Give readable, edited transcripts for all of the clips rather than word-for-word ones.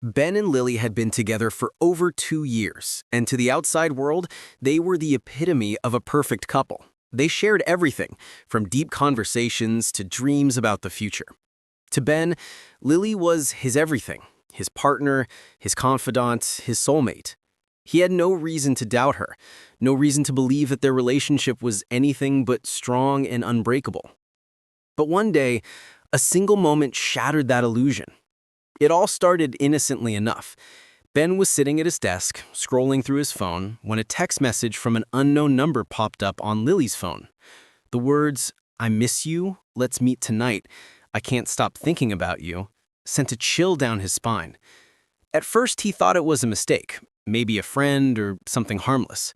Ben and Lily had been together for over 2 years, and to the outside world, they were the epitome of a perfect couple. They shared everything, from deep conversations to dreams about the future. To Ben, Lily was his everything, his partner, his confidant, his soulmate. He had no reason to doubt her, no reason to believe that their relationship was anything but strong and unbreakable. But one day, a single moment shattered that illusion. It all started innocently enough. Ben was sitting at his desk, scrolling through his phone, when a text message from an unknown number popped up on Lily's phone. The words, "I miss you, let's meet tonight, I can't stop thinking about you," sent a chill down his spine. At first, he thought it was a mistake, maybe a friend or something harmless.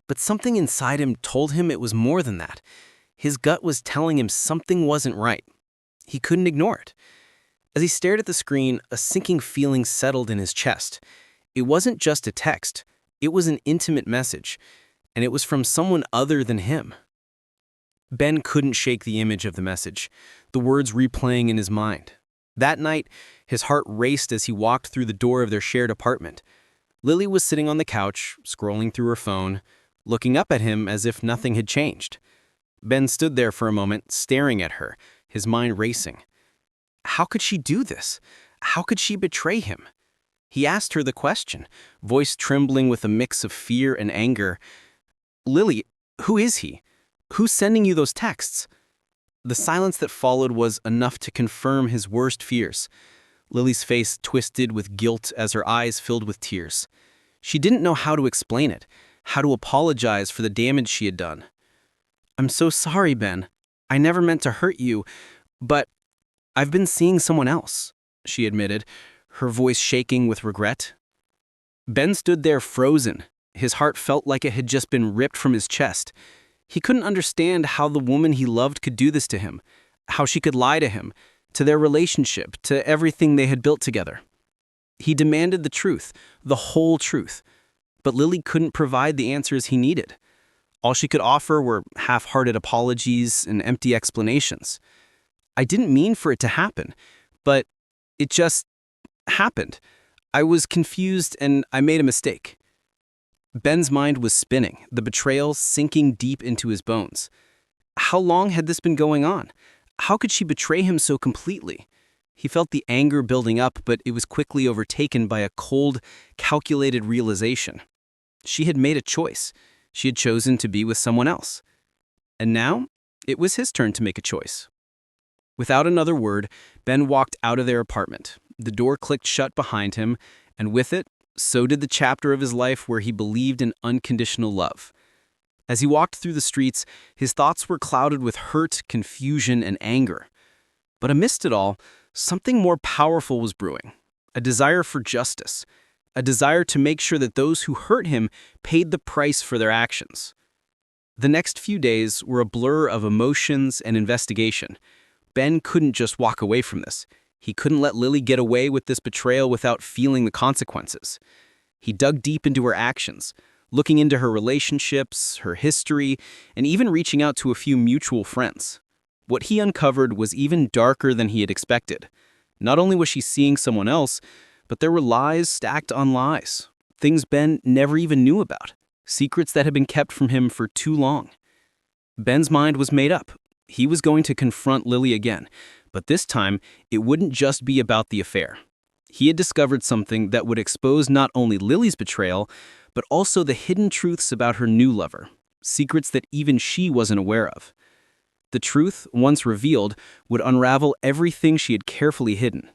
But something inside him told him it was more than that. His gut was telling him something wasn't right. He couldn't ignore it. As he stared at the screen, a sinking feeling settled in his chest. It wasn't just a text, it was an intimate message, and it was from someone other than him. Ben couldn't shake the image of the message, the words replaying in his mind. That night, his heart raced as he walked through the door of their shared apartment. Lily was sitting on the couch, scrolling through her phone, looking up at him as if nothing had changed. Ben stood there for a moment, staring at her, his mind racing. How could she do this? How could she betray him? He asked her the question, voice trembling with a mix of fear and anger. "Lily, who is he? Who's sending you those texts?" The silence that followed was enough to confirm his worst fears. Lily's face twisted with guilt as her eyes filled with tears. She didn't know how to explain it, how to apologize for the damage she had done. "I'm so sorry, Ben. I never meant to hurt you, but I've been seeing someone else," she admitted, her voice shaking with regret. Ben stood there frozen. His heart felt like it had just been ripped from his chest. He couldn't understand how the woman he loved could do this to him, how she could lie to him, to their relationship, to everything they had built together. He demanded the truth, the whole truth. But Lily couldn't provide the answers he needed. All she could offer were half-hearted apologies and empty explanations. "I didn't mean for it to happen, but it just happened. I was confused and I made a mistake." Ben's mind was spinning, the betrayal sinking deep into his bones. How long had this been going on? How could she betray him so completely? He felt the anger building up, but it was quickly overtaken by a cold, calculated realization. She had made a choice. She had chosen to be with someone else. And now, it was his turn to make a choice. Without another word, Ben walked out of their apartment. The door clicked shut behind him, and with it, so did the chapter of his life where he believed in unconditional love. As he walked through the streets, his thoughts were clouded with hurt, confusion, and anger. But amidst it all, something more powerful was brewing. A desire for justice. A desire to make sure that those who hurt him paid the price for their actions. The next few days were a blur of emotions and investigation. Ben couldn't just walk away from this. He couldn't let Lily get away with this betrayal without feeling the consequences. He dug deep into her actions, looking into her relationships, her history, and even reaching out to a few mutual friends. What he uncovered was even darker than he had expected. Not only was she seeing someone else, but there were lies stacked on lies, things Ben never even knew about, secrets that had been kept from him for too long. Ben's mind was made up. He was going to confront Lily again, but this time, it wouldn't just be about the affair. He had discovered something that would expose not only Lily's betrayal, but also the hidden truths about her new lover, secrets that even she wasn't aware of. The truth, once revealed, would unravel everything she had carefully hidden.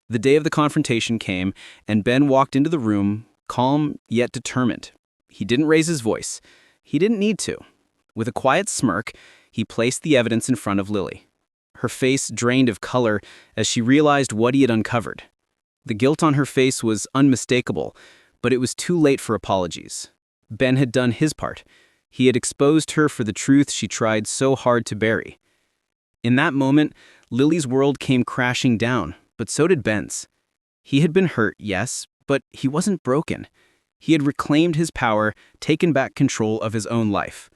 The day of the confrontation came, and Ben walked into the room, calm yet determined. He didn't raise his voice. He didn't need to. With a quiet smirk, he placed the evidence in front of Lily. Her face drained of color as she realized what he had uncovered. The guilt on her face was unmistakable, but it was too late for apologies. Ben had done his part. He had exposed her for the truth she tried so hard to bury. In that moment, Lily's world came crashing down, but so did Ben's. He had been hurt, yes, but he wasn't broken. He had reclaimed his power, taken back control of his own life.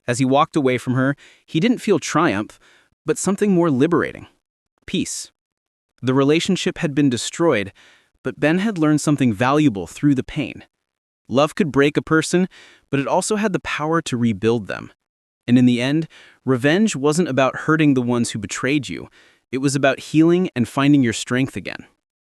As he walked away from her, he didn't feel triumph, but something more liberating. Peace. The relationship had been destroyed, but Ben had learned something valuable through the pain. Love could break a person, but it also had the power to rebuild them. And in the end, revenge wasn't about hurting the ones who betrayed you. It was about healing and finding your strength again.